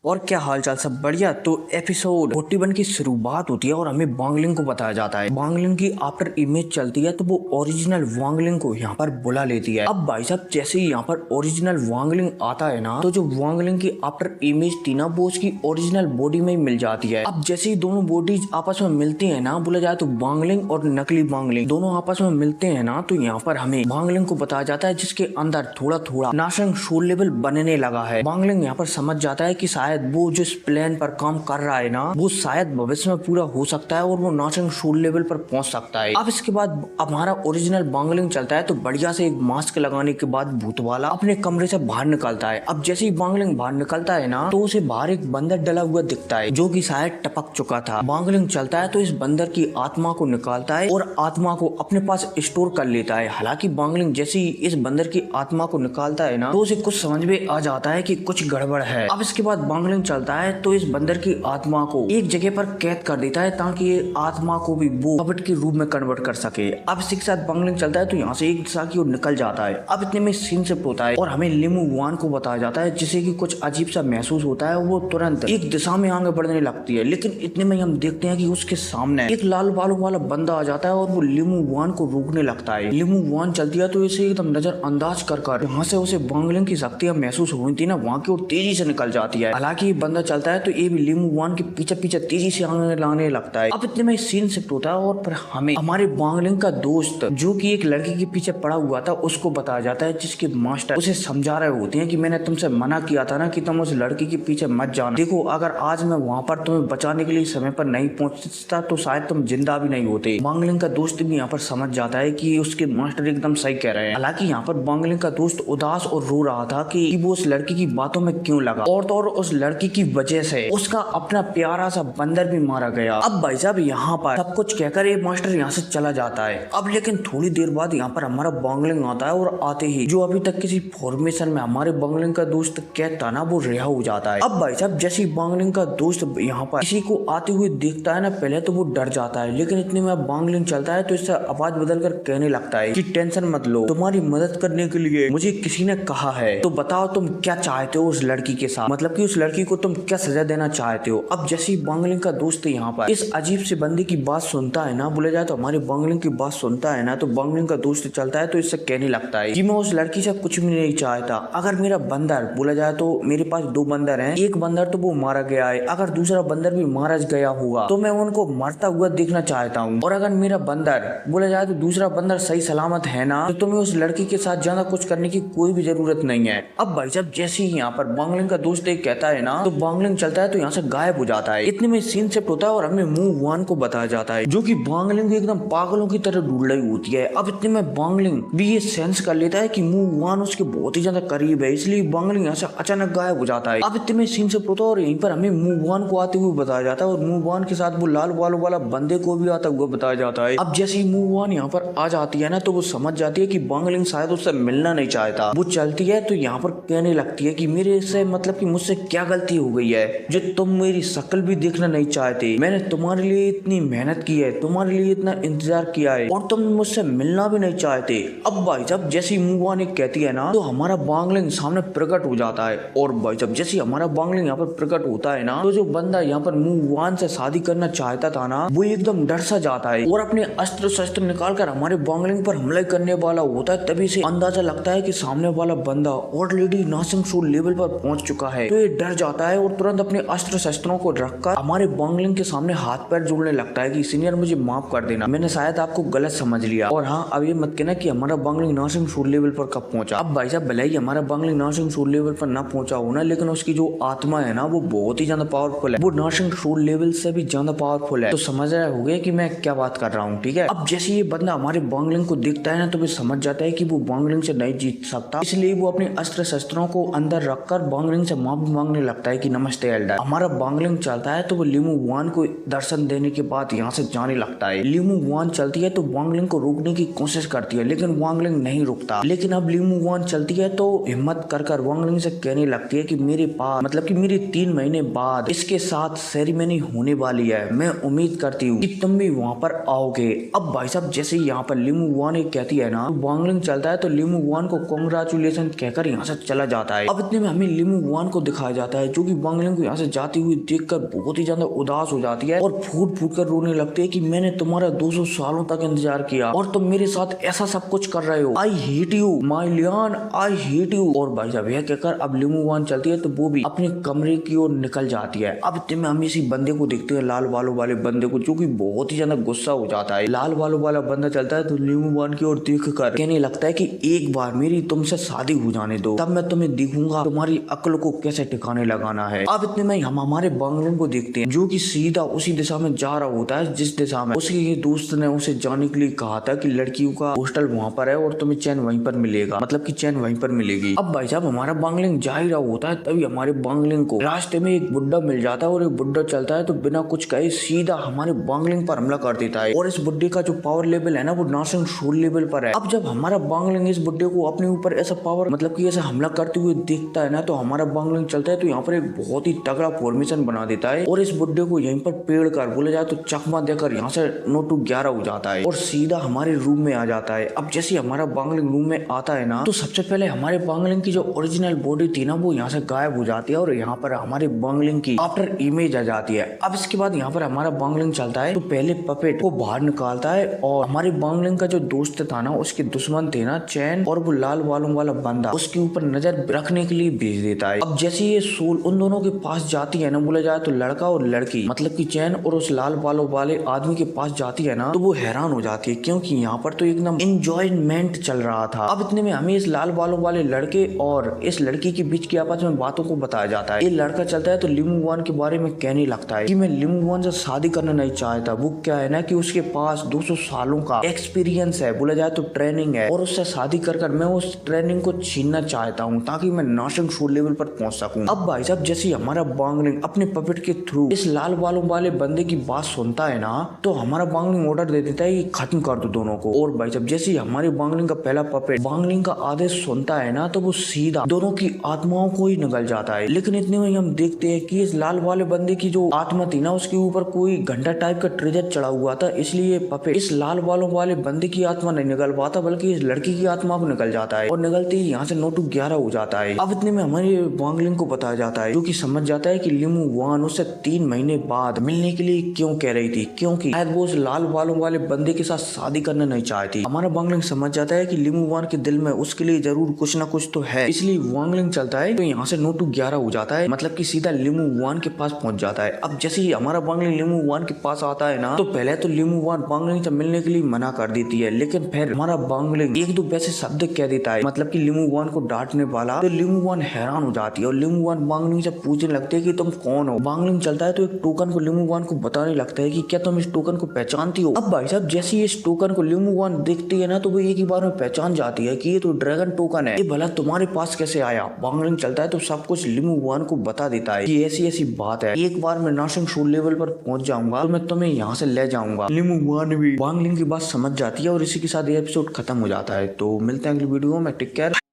और क्या हालचाल, सब बढ़िया। तो एपिसोड 41 की शुरुआत होती है और हमें वांगलिंग को बताया जाता है। वांगलिंग की आफ्टर इमेज चलती है तो वो ओरिजिनल वांगलिंग को यहाँ पर बुला लेती है। अब भाई साहब जैसे ही यहाँ पर ओरिजिनल वांगलिंग आता है ना, तो जो वांगलिंग की आफ्टर इमेज थी ना, वो उसकी ओरिजिनल बॉडी में मिल जाती है। अब जैसे ही दोनों बॉडीज आपस में मिलती है ना, बोला जाए तो वांगलिंग और नकली वांगलिंग दोनों आपस में मिलते हैं ना, तो यहाँ पर हमें वांगलिंग को बताया जाता है जिसके अंदर थोड़ा थोड़ा नाशंग सोल लेवल बनने लगा है। वांगलिंग यहाँ पर समझ जाता है कि शायद वो जिस प्लान पर काम कर रहा है ना, वो शायद भविष्य में पूरा हो सकता है और वो नाशंग सोल लेवल पर पहुंच सकता है। अब इसके बाद हमारा ओरिजिनल वांगलिंग चलता है तो बढ़िया से एक मास्क लगाने के बाद भूत वाला अपने कमरे से बाहर निकलता है। अब जैसे ही वांगलिंग बाहर निकलता है ना, तो उसे बाहर एक बंदर डला हुआ दिखता है जो कि शायद टपक चुका था। वांगलिंग चलता है तो इस बंदर की आत्मा को निकालता है और आत्मा को अपने पास स्टोर कर लेता है। हालांकि वांगलिंग जैसे ही इस बंदर की आत्मा को निकालता है ना, तो उसे कुछ समझ में आ जाता है कि कुछ गड़बड़ है। अब इसके बाद वांगलिंग चलता है तो इस बंदर की आत्मा को एक जगह पर कैद कर देता है ताकि ये आत्मा को भी वो पपेट के रूप में कन्वर्ट कर सके। अब इसी के साथ वांगलिंग चलता है तो यहाँ से एक दिशा की ओर निकल जाता है। अब इतने में सीन शिफ्ट होता है और हमें लिमू वान को बताया जाता है जिसे कि कुछ अजीब सा महसूस होता है। वो तुरंत एक दिशा में आगे बढ़ने लगती है, लेकिन इतने में हम देखते हैं कि उसके सामने एक लाल बालों वाला बंदा आ जाता है और वो लिमू वान को रोकने लगता है। लिमू वान चलती है तो इसे एकदम नजरअंदाज कर यहाँ से उसे वांगलिंग की शक्तियां महसूस हुई थी ना, वहाँ की ओर तेजी से निकल जाती है। हालांकि बंदा चलता है तो ये भी लिमू वान के पीछे पीछे तेजी से आगे लाने लगता है। अब इतने में सीन शिफ्ट होता है और फिर हमें हमारे वांगलिंग का दोस्त जो कि एक लड़की के पीछे पड़ा हुआ था उसको बताया जाता है, जिसके मास्टर उसे समझा रहे होते हैं कि मैंने तुमसे मना किया था ना कि तुम उस लड़की के पीछे मत जाना। देखो अगर आज मैं वहाँ पर तुम्हें बचाने के लिए समय पर नहीं पहुंचता तो शायद तुम जिंदा भी नहीं होते। वांगलिंग का दोस्त भी यहाँ पर समझ जाता है कि उसके मास्टर एकदम सही कह रहे हैं। हालांकि यहाँ पर वांगलिंग का दोस्त उदास और रो रहा था कि वो उस लड़की की बातों में क्यों लगा, और तो और उस लड़की की वजह से उसका अपना प्यारा सा बंदर भी मारा गया। अब भाई साहब यहाँ पर सब कुछ कहकर ये मास्टर यहाँ से चला जाता है। अब लेकिन थोड़ी देर बाद यहाँ पर हमारा वांगलिंग आता है और आते ही जो अभी तक किसी फॉर्मेशन में हमारे वांगलिंग का दोस्त कैद था ना, वो रिहा हो जाता है। अब भाई साहब जैसे वांगलिंग का दोस्त यहाँ पर किसी को आते हुए देखता है ना, पहले तो वो डर जाता है, लेकिन इतने में वांगलिंग चलता है तो इससे आवाज बदल कर कहने लगता है कि टेंशन मत लो, तुम्हारी मदद करने के लिए मुझे किसी ने कहा है, तो बताओ तुम क्या चाहते हो उस लड़की के साथ, मतलब कि उस लड़की को तुम क्या सजा देना चाहते हो। अब जैसे ही वांगलिंग का दोस्त यहाँ पर इस अजीब से बंदे की बात सुनता है ना, बोले जाए तो हमारे वांगलिंग की बात सुनता है ना, तो वांगलिंग का दोस्त चलता है तो इससे कहने लगता है कि मैं उस लड़की से कुछ भी नहीं चाहता। अगर मेरा बंदर, बोला जाए तो मेरे पास दो बंदर हैं, एक बंदर तो वो मारा गया है, अगर दूसरा बंदर भी मारा गया होगा तो मैं उनको मरता हुआ देखना चाहता हूँ, और अगर मेरा बंदर, बोला जाए तो दूसरा बंदर सही सलामत है ना, तो तुम्हें उस लड़की के साथ ज्यादा कुछ करने की कोई भी जरूरत नहीं है। अब भाई साहब जैसे ही यहाँ पर वांगलिंग का दोस्त एक कहता है ना, तो वांगलिंग चलता है तो यहाँ से गायब हो जाता है। इतने में सीन शिफ्ट होता है और हमें मू वान को बताया जाता है जो कि वांगलिंग एकदम पागलों की तरह ढूंढ रही होती है। अब इतने में वांगलिंग भी ये सेंस कर लेता है कि मू वान उसके बहुत ही ज्यादा करीब है, इसलिए वांगलिंग यहाँ से अचानक गायब हो जाता है। अब इतने में सीन शिफ्ट होता है और यहीं पर हमें मू वान को आते हुए बताया जाता है और मू वान के साथ वो लाल बालों वाला बंदे को भी आता हुआ बताया जाता है। अब जैसे ही मू वान यहाँ पर आ जाती है ना, तो वो समझ जाती है कि वांगलिंग शायद उससे मिलना नहीं चाहता। वो चलती है तो यहाँ पर कहने लगती है कि मेरे से, मतलब कि मुझसे क्या गलती हो गई है जो तुम मेरी शक्ल भी देखना नहीं चाहते। मैंने तुम्हारे लिए इतनी मेहनत की है, तुम्हारे लिए इतना इंतजार किया है, और तुम मुझसे मिलना भी नहीं चाहते। अब भाई साहब जैसे ही मू वान कहती है ना, तो हमारा वांगलिंग सामने प्रकट हो जाता है। और भाई साहब जैसे हमारा वांगलिंग यहाँ पर प्रकट होता है ना, तो जो बंदा यहाँ पर मू वान से शादी करना चाहता था ना, वो एकदम डर सा जाता है और अपने अस्त्र शस्त्र निकाल कर हमारे वांगलिंग पर हमला करने वाला होता है। तभी से अंदाजा लगता है कि सामने वाला बंदा ऑलरेडी नाशंग सोल लेवल पर पहुंच चुका है, तो ये डर जाता है और तुरंत अपने अस्त्र शस्त्रों को रखकर हमारे वांगलिंग के सामने हाथ पैर जोड़ने लगता है कि सीनियर मुझे माफ कर देना, मैंने शायद आपको गलत समझ लिया, और हाँ अब ये मत कहना कि हमारा वांगलिंग नाशंग सोल लेवल पर कब पहुंचा। अब भाई साहब भले ही हमारा वांगलिंग नाशंग सोल लेवल पर ना पहुंचा हो ना, लेकिन उसकी जो आत्मा है ना, वो बहुत ही ज्यादा पावरफुल है, वो नाशंग सोल लेवल से भी ज्यादा पावरफुल है। तो समझ रहे होगे कि मैं क्या बात कर रहा हूँ, ठीक है। अब जैसे ये बंदा हमारे वांगलिंग को देखता है ना, तो वो समझ जाता है कि वो वांगलिंग से नहीं जीत सकता, इसलिए वो अपने अस्त्र शस्त्रों को अंदर रखकर वांगलिंग से माफी मांगने लगता है कि नमस्ते एल्डर। हमारा वांगलिंग चलता है तो वो लिमू वान को दर्शन देने के बाद यहाँ से जाने लगता है। लिमू वान चलती है तो वांगलिंग को रोकने की कोशिश करती है, लेकिन वांगलिंग नहीं रुकता। लेकिन अब लिमू वान चलती है तो हिम्मत कर वांगलिंग से कहने लगती है कि मेरे पास, मतलब कि मेरे 3 महीने बाद इसके साथ सेरेमनी होने वाली है, मैं उम्मीद करती हूँ कि तुम भी वहाँ पर आओगे। अब भाई साहब जैसे यहाँ पर लिमू वान कहती है ना, वांगलिंग चलता है तो लिमू वान को कांग्रेचुलेशन कहकर यहाँ से चला जाता है। अब इतने में हमें लिमू वान को दिखाया जाता जाता है, जो कि वांगलिंग को यहाँ से जाती हुई देखकर बहुत ही ज्यादा उदास हो जाती है और फूट फूट कर रोने लगती है कि मैंने तुम्हारा 200 सालों तक इंतजार किया और तुम मेरे साथ ऐसा सब कुछ कर रहे हो। I hate you my Lian, I hate you. और भाई साहब यह कहकर अब लिमू वान चलती है तो वो भी अपने कमरे की ओर निकल जाती है। अब इतने में हम इसी बंदे को देखते हैं, लाल बालों वाले बंदे को, जो कि बहुत ही ज्यादा गुस्सा हो जाता है। लाल बालों वाला बंदा चलता है तो लिमू वान की ओर देख कर कहने लगता है कि एक बार मेरी तुमसे शादी हो जाने दो, तब मैं तुम्हें दिखूंगा तुम्हारी अक्ल को कैसे ठिकाने लगाना है। अब इतने में हम हमारे बांगलिंग को देखते हैं, जो कि सीधा उसी दिशा में जा रहा होता है जिस दिशा में उसके दोस्त ने उसे जाने के लिए कहा था कि लड़कियों का हॉस्टल वहाँ पर है और तुम्हें चैन वहीं पर मिलेगा, मतलब कि चैन वहीं पर मिलेगी। अब भाई साहब हमारा बांगलिंग जा ही रहा होता है, तभी हमारे बांगलिंग को रास्ते में एक बुड्ढा मिल जाता है और एक बुड्ढा चलता है तो बिना कुछ कहे सीधा हमारे बांगलिंग पर हमला कर देता है। और इस बुड्ढे का जो पावर लेवल है ना वो नासिंग शोल लेवल पर है। अब जब हमारा बांगलिंग इस बुड्ढे को अपने ऊपर ऐसा पावर मतलब कि ऐसा हमला करते हुए देखता है ना तो हमारा बांगलिंग चलता है तो यहाँ पर एक बहुत ही तगड़ा फॉर्मेशन बना देता है और इस बुड्ढे को यहीं पर पेड़ कर बोले जाए तो चकमा देकर यहाँ से नोटू 11 हो जाता है और सीधा हमारे रूम में आ जाता है। अब जैसे हमारा बांगलिंग रूम में आता है ना तो सबसे पहले हमारे बांगलिंग की जो ओरिजिनल बॉडी थी ना वो यहाँ से गायब हो जाती है और यहाँ पर हमारे बांगलिंग की आफ्टर इमेज आ जाती है। अब इसके बाद यहाँ पर हमारा बांगलिंग चलता है तो पहले पपेट को बाहर निकालता है और हमारे बांगलिंग का जो दोस्त था ना उसके दुश्मन थे ना चैन और वो लाल बालों वाला बंदा उसके ऊपर नजर रखने के लिए भेज देता है। अब जैसे ये सोल उन दोनों के पास जाती है ना बोला जाए तो लड़का और लड़की मतलब कि चैन और उस लाल बालों वाले आदमी के पास जाती है ना तो वो हैरान हो जाती है क्योंकि यहाँ पर तो एकदम एंजॉयमेंट चल रहा था। अब इतने में हमें इस लाल बालों वाले लड़के और इस लड़की के बीच की आपस में बातों को बताया जाता है। ये लड़का चलता है तो लिमू वान के बारे में कहने लगता है कि मैं लिमू वान से शादी करना नहीं चाहता। वो क्या है ना कि उसके पास 200 सालों का एक्सपीरियंस है, बोला जाए तो ट्रेनिंग है और उससे शादी कर मैं उस ट्रेनिंग को छीनना चाहता हूँ ताकि मैं नासिंग शोल लेवल पर पहुंच सकूं। अब भाई साहब जैसे हमारा बांगलिंग अपने पपेट के थ्रू इस लाल बालों वाले बंदे की बात सुनता है ना तो हमारा बांगलिंग ऑर्डर दे देता है कि खत्म कर दो दोनों को। और भाई साहब जैसे हमारे बांगलिंग का पहला पपेट बांगलिंग का आदेश सुनता है ना तो वो सीधा दोनों की आत्माओं को ही निगल जाता है। लेकिन इतने में हम देखते हैं कि इस लाल वाले बंदे की जो आत्मा थी ना उसके ऊपर कोई घंटा टाइप का ट्रेजर चढ़ा हुआ था, इसलिए पपेट इस लाल बालों वाले बंदे की आत्मा नहीं निकल पाता बल्कि इस लड़की की आत्मा को निकल जाता है और निकलते ही यहाँ से नोटू 11 हो जाता है। अब इतने में हमारे बांगलिंग को बताया जाता है जो कि समझ जाता है कि लिमू वान उससे 3 महीने बाद मिलने के लिए क्यों कह रही थी, क्योंकि शायद वो उस लाल बालों वाले बंदे के साथ शादी करना नहीं चाहती। हमारा बांगलिंग समझ जाता है कि लिमू वान के दिल में उसके लिए जरूर कुछ ना कुछ तो है, इसलिए वांगलिंग चलता है तो यहाँ से नोटू 11 हो जाता है, मतलब कि सीधा लिमू वान के पास पहुंच जाता है। अब जैसे ही हमारा बांगलिंग लिमू वान के पास आता है ना तो पहले तो लिमू वान बांगलिंग से मिलने के लिए मना कर देती है, लेकिन फिर हमारा बांगलिंग एक दो वैसे शब्द कह देता है मतलब कि लिमू वान को डांटने वाला, तो लिमू वान हैरान हो जाती है और लिमू वान बांगलिंग से पूछने लगते है कि तुम कौन हो। बांगलिंग चलता है तो एक टोकन को लिमू वान को बताने लगता है कि क्या तुम इस टोकन को पहचानती हो। अब भाई साहब जैसे इस टोकन को लिमू वान देखती है ना तो वो एक ही बार में पहचान जाती है कि ये तो ड्रैगन टोकन है, ये भला तुम्हारे पास कैसे आया। बांगलिंग चलता है तो सब कुछ लिमू वान को बता देता है कि ऐसी ऐसी बात है, एक बार मैं नासिंग शोल लेवल पर पहुंच जाऊंगा तो मैं तुम्हें यहाँ से ले जाऊंगा। लिमू वान भी बांगलिंग की बात समझ जाती है और इसी के साथ ये एपिसोड खत्म हो जाता है। तो मिलते हैं अगली वीडियो में, टेक केयर।